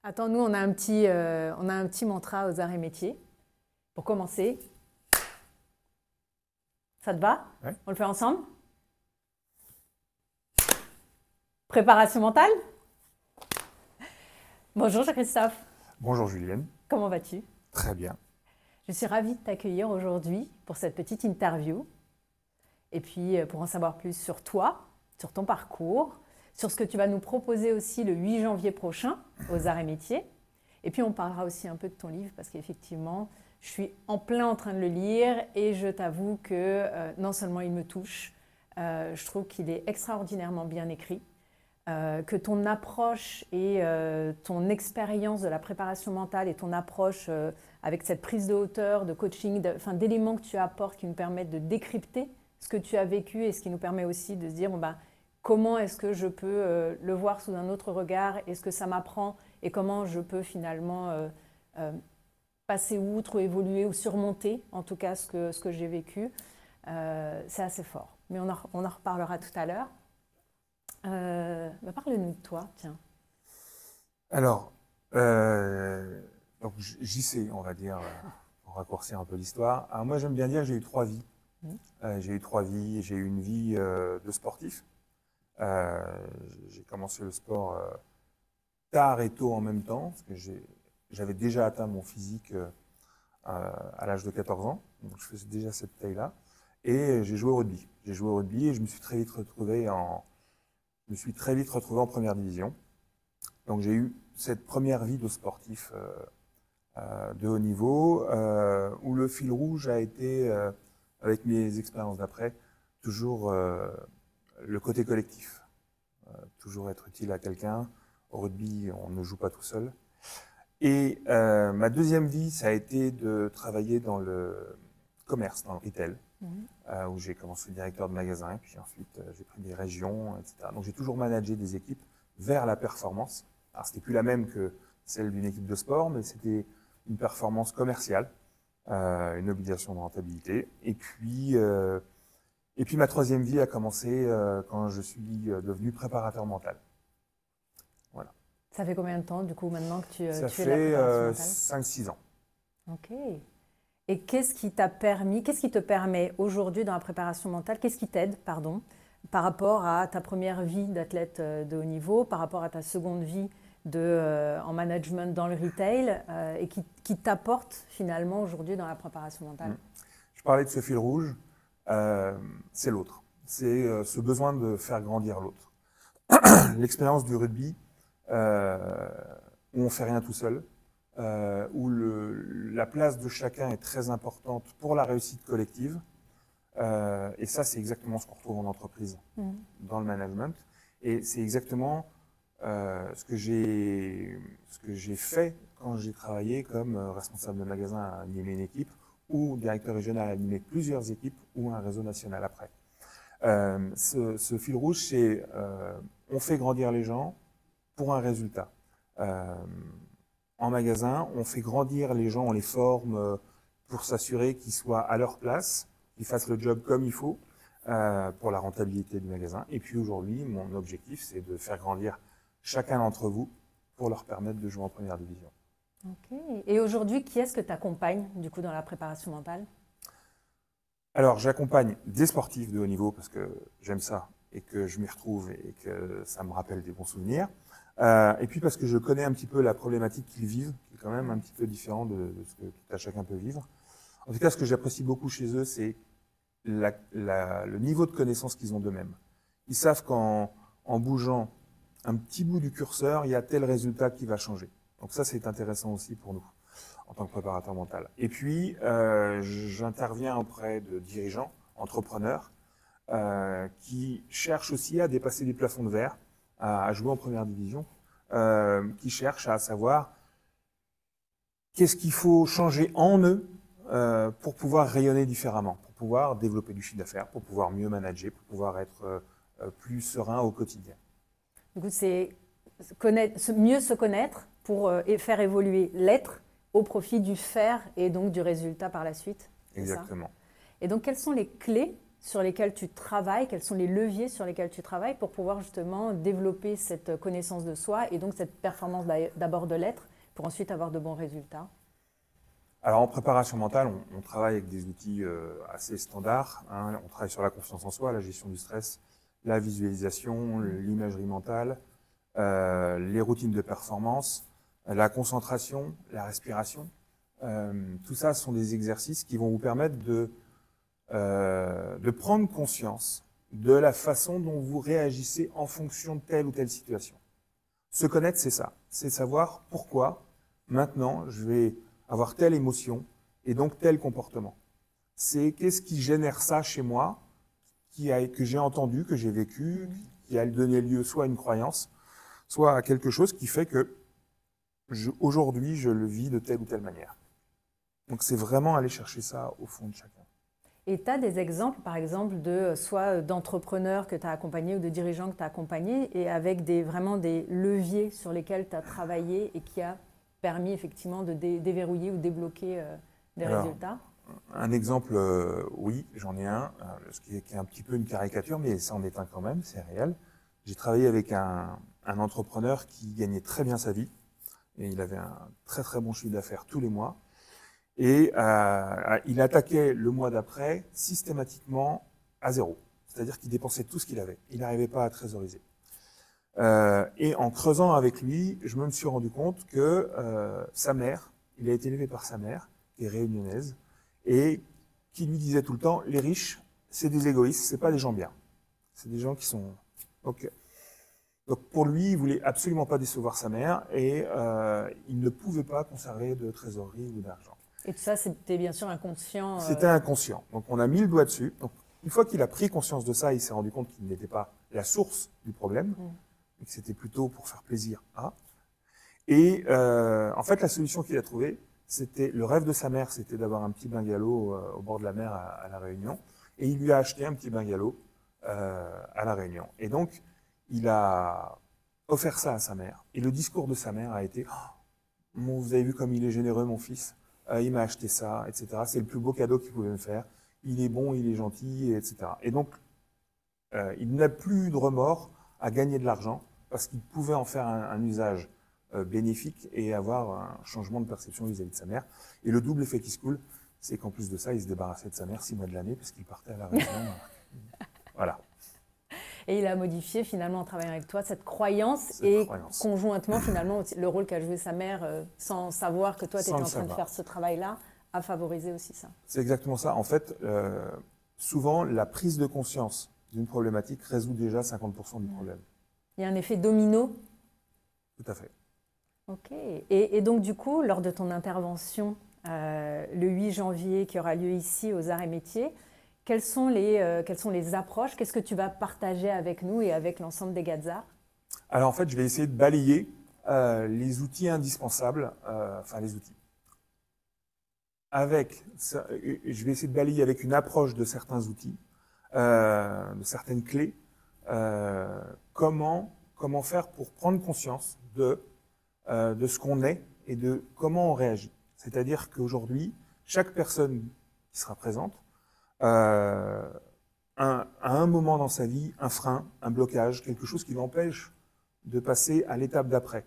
Attends, nous, on a un petit mantra aux arts et métiers. Pour commencer, ça te va? Ouais. On le fait ensemble? Préparation mentale? Bonjour Jean-Christophe, Bonjour Julienne, comment vas-tu? très bien. Je suis ravie de t'accueillir aujourd'hui pour cette petite interview. Et puis pour en savoir plus sur toi, sur ton parcours, sur ce que tu vas nous proposer aussi le 8 janvier prochain aux arts et métiers. Et puis on parlera aussi un peu de ton livre parce qu'effectivement, je suis en plein en train de le lire et je t'avoue que non seulement il me touche, je trouve qu'il est extraordinairement bien écrit, que ton approche et ton expérience de la préparation mentale et ton approche avec cette prise de hauteur, de coaching, d'éléments que tu apportes qui nous permettent de décrypter ce que tu as vécu et ce qui nous permet aussi de se dire bon, ben, comment est-ce que je peux le voir sous un autre regard et ce que ça m'apprend et comment je peux finalement passer outre ou évoluer ou surmonter en tout cas ce que j'ai vécu. C'est assez fort, mais on en reparlera tout à l'heure. Parle-nous de toi, tiens. Alors, donc JC, on va dire, pour raccourcir un peu l'histoire. Alors moi, j'aime bien dire que j'ai eu 3 vies. J'ai eu 3 vies. J'ai eu une vie de sportif. J'ai commencé le sport tard et tôt en même temps, parce que j'avais déjà atteint mon physique à l'âge de 14 ans. Donc je faisais déjà cette taille-là. Et j'ai joué au rugby. J'ai joué au rugby et je me suis très vite retrouvé en première division. Donc j'ai eu cette première vie de sportif de haut niveau, où le fil rouge a été, avec mes expériences d'après, toujours le côté collectif. Toujours être utile à quelqu'un. Au rugby, on ne joue pas tout seul. Et ma deuxième vie, ça a été de travailler dans le commerce, dans le retail. Où j'ai commencé directeur de magasin, et puis ensuite j'ai pris des régions, etc. Donc j'ai toujours managé des équipes vers la performance. Alors c'était plus la même que celle d'une équipe de sport, mais c'était une performance commerciale, une obligation de rentabilité. Et puis ma troisième vie a commencé quand je suis devenu préparateur mental. Voilà. Ça fait combien de temps du coup maintenant que tu es Ça la fait préparation mentale? 5-6 ans. Ok. Et qu'est-ce qui te permet aujourd'hui dans la préparation mentale, qu'est-ce qui t'aide, pardon, par rapport à ta première vie d'athlète de haut niveau, par rapport à ta seconde vie en management dans le retail, et qui t'apporte finalement aujourd'hui dans la préparation mentale? Je parlais de ce fil rouge, c'est l'autre. C'est ce besoin de faire grandir l'autre. L'expérience du rugby, où on ne fait rien tout seul, où la place de chacun est très importante pour la réussite collective. Et ça, c'est exactement ce qu'on retrouve en entreprise, dans le management. Et c'est exactement ce que j'ai fait quand j'ai travaillé comme responsable de magasin à animer une équipe, ou directeur régional à animer plusieurs équipes, ou un réseau national après. Ce fil rouge, c'est on fait grandir les gens pour un résultat. En magasin, on fait grandir les gens, on les forme pour s'assurer qu'ils soient à leur place, qu'ils fassent le job comme il faut pour la rentabilité du magasin. Et puis aujourd'hui, mon objectif, c'est de faire grandir chacun d'entre vous pour leur permettre de jouer en première division. Ok. Et aujourd'hui, qui est-ce que tu accompagnes du coup dans la préparation mentale? Alors, j'accompagne des sportifs de haut niveau parce que j'aime ça et que je m'y retrouve et que ça me rappelle des bons souvenirs. Et puis parce que je connais un petit peu la problématique qu'ils vivent, qui est quand même un petit peu différent de ce que tout à chacun peut vivre. En tout cas, ce que j'apprécie beaucoup chez eux, c'est le niveau de connaissance qu'ils ont d'eux-mêmes. Ils savent qu'en bougeant un petit bout du curseur, il y a tel résultat qui va changer. Donc ça, c'est intéressant aussi pour nous, en tant que préparateur mental. Et puis, j'interviens auprès de dirigeants, entrepreneurs, qui cherchent aussi à dépasser des plafonds de verre, à jouer en première division, qui cherchent à savoir qu'est-ce qu'il faut changer en eux pour pouvoir rayonner différemment, pour pouvoir développer du chiffre d'affaires, pour pouvoir mieux manager, pour pouvoir être plus serein au quotidien. Du coup, c'est mieux se connaître pour faire évoluer l'être au profit du faire et donc du résultat par la suite. Exactement. Et donc, quelles sont les clés sur lesquels tu travailles, quels sont les leviers sur lesquels tu travailles pour pouvoir justement développer cette connaissance de soi et donc cette performance d'abord de l'être pour ensuite avoir de bons résultats? Alors en préparation mentale, on travaille avec des outils assez standards, hein. On travaille sur la confiance en soi, la gestion du stress, la visualisation, l'imagerie mentale, les routines de performance, la concentration, la respiration. Tout ça sont des exercices qui vont vous permettre de prendre conscience de la façon dont vous réagissez en fonction de telle ou telle situation. Se connaître, c'est ça. C'est savoir pourquoi, maintenant, je vais avoir telle émotion et donc tel comportement. C'est qu'est-ce qui génère ça chez moi, que j'ai entendu, que j'ai vécu, qui a donné lieu soit à une croyance, soit à quelque chose qui fait que aujourd'hui, je le vis de telle ou telle manière. Donc c'est vraiment aller chercher ça au fond de chacun. Et tu as des exemples, par exemple, soit d'entrepreneurs que tu as accompagnés ou de dirigeants que tu as accompagnés et avec vraiment des leviers sur lesquels tu as travaillé et qui a permis effectivement de déverrouiller ou débloquer des résultats? Un exemple, oui, j'en ai un, ce qui est un petit peu une caricature, mais ça en est un quand même, c'est réel. J'ai travaillé avec un entrepreneur qui gagnait très bien sa vie et il avait un très très bon chiffre d'affaires tous les mois. Et il attaquait le mois d'après systématiquement à zéro. C'est-à-dire qu'il dépensait tout ce qu'il avait. Il n'arrivait pas à trésoriser. Et en creusant avec lui, je me suis rendu compte que sa mère, il a été élevé par sa mère, qui est réunionnaise, et qui lui disait tout le temps, les riches, c'est des égoïstes, c'est pas des gens bien. C'est des gens qui sont... Donc pour lui, il voulait absolument pas décevoir sa mère, et il ne pouvait pas conserver de trésorerie ou d'argent. Et tout ça, c'était bien sûr inconscient. C'était inconscient. Donc on a mis le doigt dessus. Donc, une fois qu'il a pris conscience de ça, il s'est rendu compte qu'il n'était pas la source du problème, et que c'était plutôt pour faire plaisir à. Et en fait, la solution qu'il a trouvée, c'était le rêve de sa mère, c'était d'avoir un petit bungalow au bord de la mer à La Réunion. Et il lui a acheté un petit bungalow à La Réunion. Et donc, il a offert ça à sa mère. Et le discours de sa mère a été « Vous avez vu comme il est généreux, mon fils ? Il m'a acheté ça, etc. C'est le plus beau cadeau qu'il pouvait me faire. Il est bon, il est gentil, etc. » Et donc, il n'a plus de remords à gagner de l'argent parce qu'il pouvait en faire un usage bénéfique et avoir un changement de perception vis-à-vis de sa mère. Et le double effet qui se coule, c'est qu'en plus de ça, il se débarrassait de sa mère 6 mois de l'année parce qu'il partait à La Réunion. Voilà. Et il a modifié finalement en travaillant avec toi cette croyance et conjointement finalement le rôle qu'a joué sa mère sans savoir que toi tu étais en train de faire ce travail-là a favorisé aussi ça. C'est exactement ça. En fait, souvent la prise de conscience d'une problématique résout déjà 50% du problème. Il y a un effet domino. Tout à fait. Ok. Et donc du coup, lors de ton intervention le 8 janvier qui aura lieu ici aux Arts et Métiers, quelles sont les approches? Qu'est-ce que tu vas partager avec nous et avec l'ensemble des Gazarts? Alors en fait, je vais essayer de balayer les outils indispensables, enfin les outils. Je vais essayer de balayer avec une approche de certains outils, de certaines clés, comment faire pour prendre conscience de ce qu'on est et de comment on réagit. C'est-à-dire qu'aujourd'hui, chaque personne qui sera présente à un moment dans sa vie, un frein, un blocage, quelque chose qui l'empêche de passer à l'étape d'après,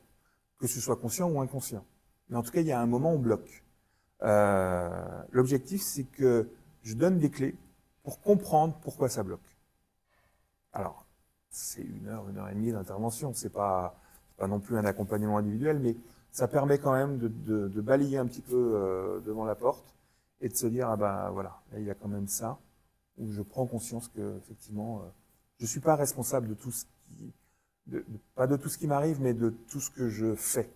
que ce soit conscient ou inconscient. Mais en tout cas, il y a un moment où on bloque. L'objectif, c'est que je donne des clés pour comprendre pourquoi ça bloque. Alors, c'est 1 heure, 1 heure et demie d'intervention, c'est pas non plus un accompagnement individuel, mais ça permet quand même de balayer un petit peu devant la porte et de se dire, ah ben voilà, là, il y a quand même ça, où je prends conscience que effectivement, je suis pas responsable de tout ce qui, pas de tout ce qui m'arrive, mais de tout ce que je fais.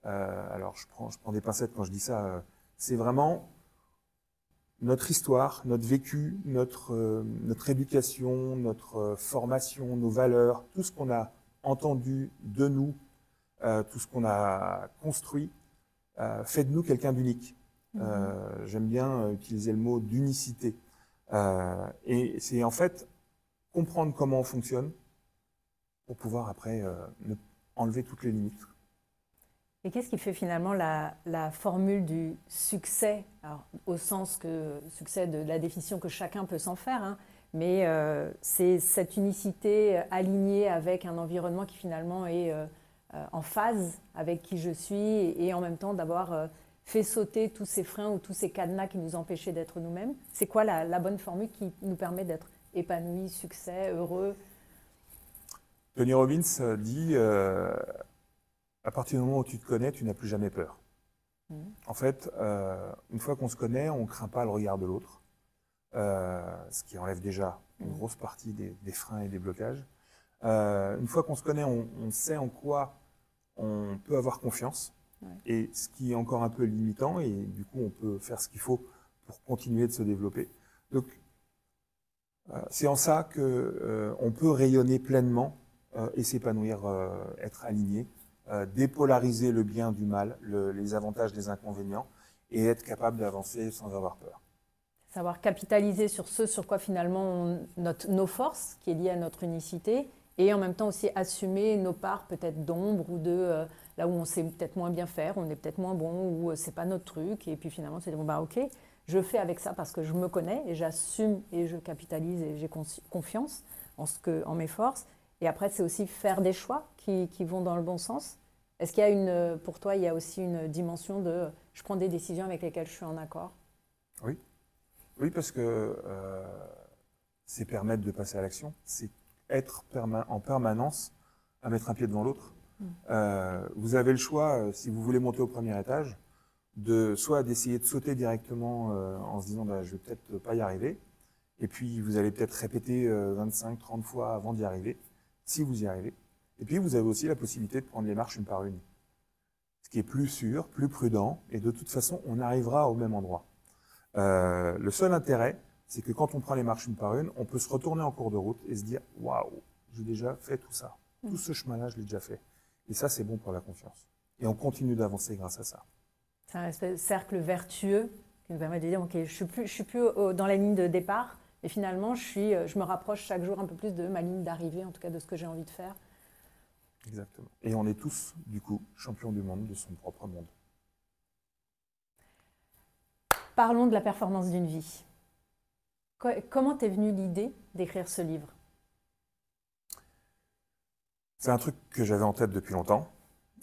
Alors, je prends des pincettes quand je dis ça. C'est vraiment notre histoire, notre vécu, notre éducation, notre formation, nos valeurs, tout ce qu'on a entendu de nous, tout ce qu'on a construit, fait de nous quelqu'un d'unique. J'aime bien utiliser le mot d'unicité. Et c'est en fait comprendre comment on fonctionne pour pouvoir après enlever toutes les limites. Et qu'est-ce qui fait finalement la formule du succès, alors, au sens que succès de la définition que chacun peut s'en faire, hein, Mais c'est cette unicité alignée avec un environnement qui finalement est en phase avec qui je suis et en même temps d'avoir fait sauter tous ces freins ou tous ces cadenas qui nous empêchaient d'être nous-mêmes. C'est quoi la bonne formule qui nous permet d'être épanouis, succès, heureux? Tony Robbins dit à partir du moment où tu te connais, tu n'as plus jamais peur. En fait, une fois qu'on se connaît, on ne craint pas le regard de l'autre, ce qui enlève déjà une grosse partie des freins et des blocages. Une fois qu'on se connaît, on sait en quoi on peut avoir confiance, et ce qui est encore un peu limitant, et du coup, on peut faire ce qu'il faut pour continuer de se développer. Donc, c'est en ça qu'on peut rayonner pleinement et s'épanouir, être aligné, dépolariser le bien du mal, les avantages des inconvénients, et être capable d'avancer sans avoir peur. Savoir capitaliser sur ce sur quoi finalement nos forces, qui est liée à notre unicité, et en même temps aussi assumer nos parts peut-être d'ombre ou de là où on sait peut-être moins bien faire, on est peut-être moins bon, ou c'est pas notre truc, et puis finalement c'est bon, bah ok, je fais avec ça parce que je me connais et j'assume et je capitalise et j'ai confiance en mes forces. Et après, c'est aussi faire des choix qui vont dans le bon sens. Est-ce qu'il y a pour toi, il y a aussi une dimension de je prends des décisions avec lesquelles je suis en accord? Oui. Oui, parce que c'est permettre de passer à l'action, c'est être en permanence à mettre un pied devant l'autre. Vous avez le choix, si vous voulez monter au premier étage, soit d'essayer de sauter directement en se disant bah, je vais peut-être pas y arriver, et puis vous allez peut-être répéter 25-30 fois avant d'y arriver, si vous y arrivez. Et puis vous avez aussi la possibilité de prendre les marches une par une, ce qui est plus sûr, plus prudent, et de toute façon on arrivera au même endroit. Le seul intérêt, c'est que quand on prend les marches une par une, on peut se retourner en cours de route et se dire « Waouh, j'ai déjà fait tout ça. Tout ce chemin-là, je l'ai déjà fait. » Et ça, c'est bon pour la confiance. Et on continue d'avancer grâce à ça. C'est un espèce de cercle vertueux qui nous permet de dire « Ok, je suis plus dans la ligne de départ, et finalement, je me rapproche chaque jour un peu plus de ma ligne d'arrivée, en tout cas de ce que j'ai envie de faire. » Exactement. Et on est tous, du coup, champions du monde, de son propre monde. Parlons de la performance d'une vie. Comment t'es venue l'idée d'écrire ce livre? C'est un truc que j'avais en tête depuis longtemps.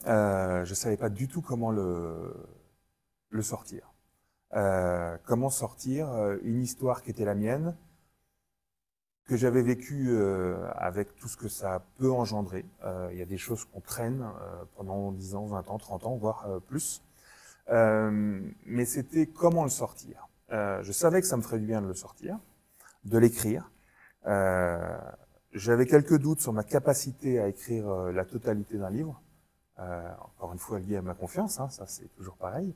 Je ne savais pas du tout comment le sortir. Comment sortir une histoire qui était la mienne, que j'avais vécue avec tout ce que ça peut engendrer. Il y a des choses qu'on traîne pendant 10 ans, 20 ans, 30 ans, voire plus. Mais c'était comment le sortir. Je savais que ça me ferait du bien de le sortir, de l'écrire. J'avais quelques doutes sur ma capacité à écrire la totalité d'un livre. Encore une fois lié à ma confiance, hein, ça c'est toujours pareil.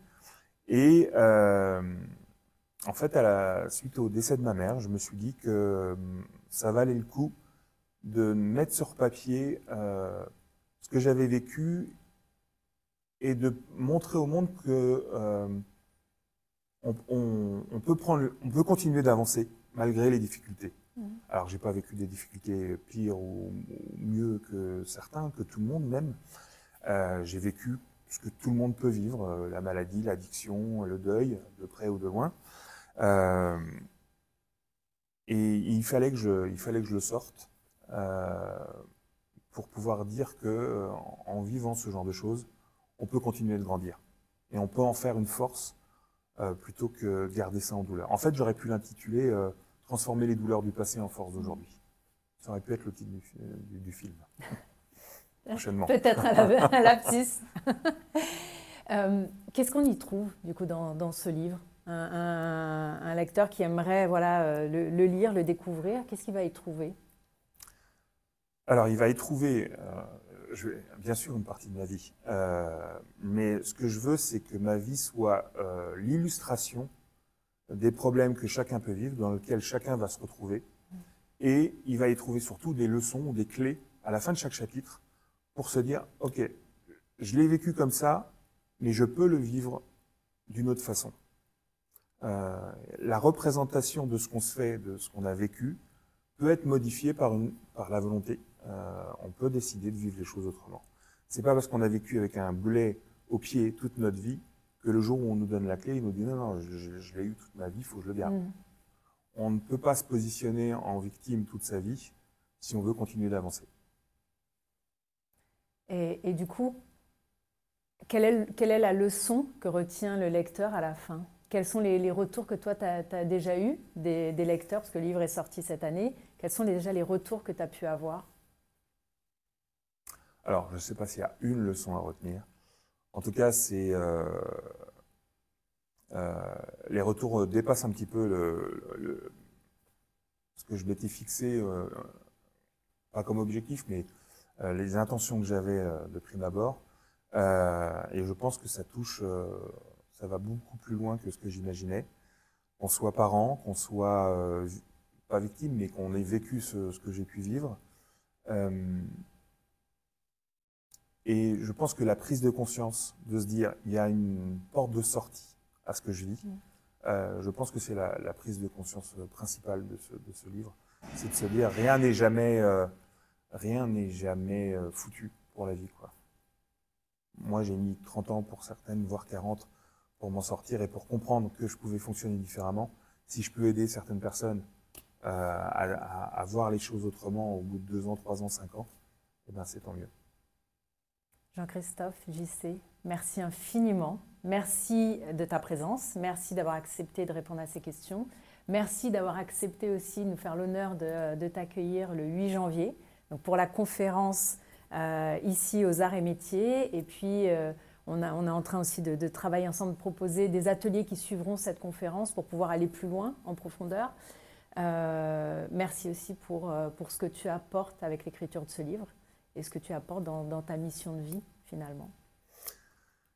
Et en fait, suite au décès de ma mère, je me suis dit que ça valait le coup de mettre sur papier ce que j'avais vécu et de montrer au monde que on peut continuer d'avancer malgré les difficultés. Alors, j'ai pas vécu des difficultés pires ou mieux que certains, que tout le monde même. J'ai vécu ce que tout le monde peut vivre, la maladie, l'addiction, le deuil, de près ou de loin. Et il fallait que je le sorte pour pouvoir dire que en vivant ce genre de choses, on peut continuer de grandir. Et on peut en faire une force plutôt que garder ça en douleur. En fait, j'aurais pu l'intituler Transformer les douleurs du passé en force d'aujourd'hui. Ça aurait pu être le titre du film. Prochainement. Peut-être un lapsus. Qu'est-ce qu'on y trouve, du coup, dans ce livre? Un lecteur qui aimerait le lire, le découvrir, qu'est-ce qu'il va y trouver? Alors, il va y trouver, bien sûr, une partie de ma vie. Mais ce que je veux, c'est que ma vie soit l'illustration des problèmes que chacun peut vivre, dans lesquels chacun va se retrouver. Et il va y trouver surtout des leçons ou des clés à la fin de chaque chapitre pour se dire, OK, je l'ai vécu comme ça, mais je peux le vivre d'une autre façon. La représentation de ce qu'on se fait, de ce qu'on a vécu, peut être modifiée par la volonté. On peut décider de vivre les choses autrement. C'est pas parce qu'on a vécu avec un boulet au pied toute notre vie que le jour où on nous donne la clé, il nous dit non, je l'ai eu toute ma vie, il faut que je le garde. on ne peut pas se positionner en victime toute sa vie si on veut continuer d'avancer. Et du coup, quelle est la leçon que retient le lecteur à la fin? Quels sont les retours que toi, tu as déjà eus des lecteurs, parce que le livre est sorti cette année? Quels sont déjà les retours que tu as pu avoir? Alors, je ne sais pas s'il y a une leçon à retenir. En tout cas, c'est les retours dépassent un petit peu ce que je m'étais fixé, pas comme objectif, mais les intentions que j'avais de prime abord. Et je pense que ça touche, ça va beaucoup plus loin que ce que j'imaginais. Qu'on soit parent, qu'on soit pas victime, mais qu'on ait vécu ce que j'ai pu vivre. Et je pense que la prise de conscience, de se dire il y a une porte de sortie à ce que je vis, je pense que c'est la prise de conscience principale de ce livre. C'est de se dire rien n'est jamais foutu pour la vie, quoi. Moi, j'ai mis 30 ans pour certaines, voire 40, pour m'en sortir et pour comprendre que je pouvais fonctionner différemment. Si je peux aider certaines personnes à voir les choses autrement au bout de 2 ans, 3 ans, 5 ans, eh ben, c'est tant mieux. Jean-Christophe, JC, merci infiniment. Merci de ta présence. Merci d'avoir accepté de répondre à ces questions. Merci d'avoir accepté aussi de nous faire l'honneur de t'accueillir le 8 janvier donc pour la conférence ici aux Arts et Métiers. Et puis, on est en train aussi de travailler ensemble, de proposer des ateliers qui suivront cette conférence pour pouvoir aller plus loin, en profondeur. Merci aussi pour ce que tu apportes avec l'écriture de ce livre et ce que tu apportes dans ta mission de vie, finalement.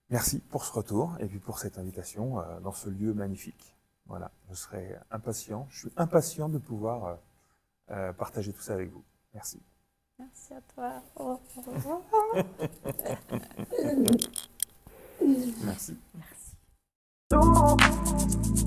Merci pour ce retour et puis pour cette invitation dans ce lieu magnifique. Voilà, je suis impatient de pouvoir partager tout ça avec vous. Merci. Merci à toi. Oh. Merci. Merci.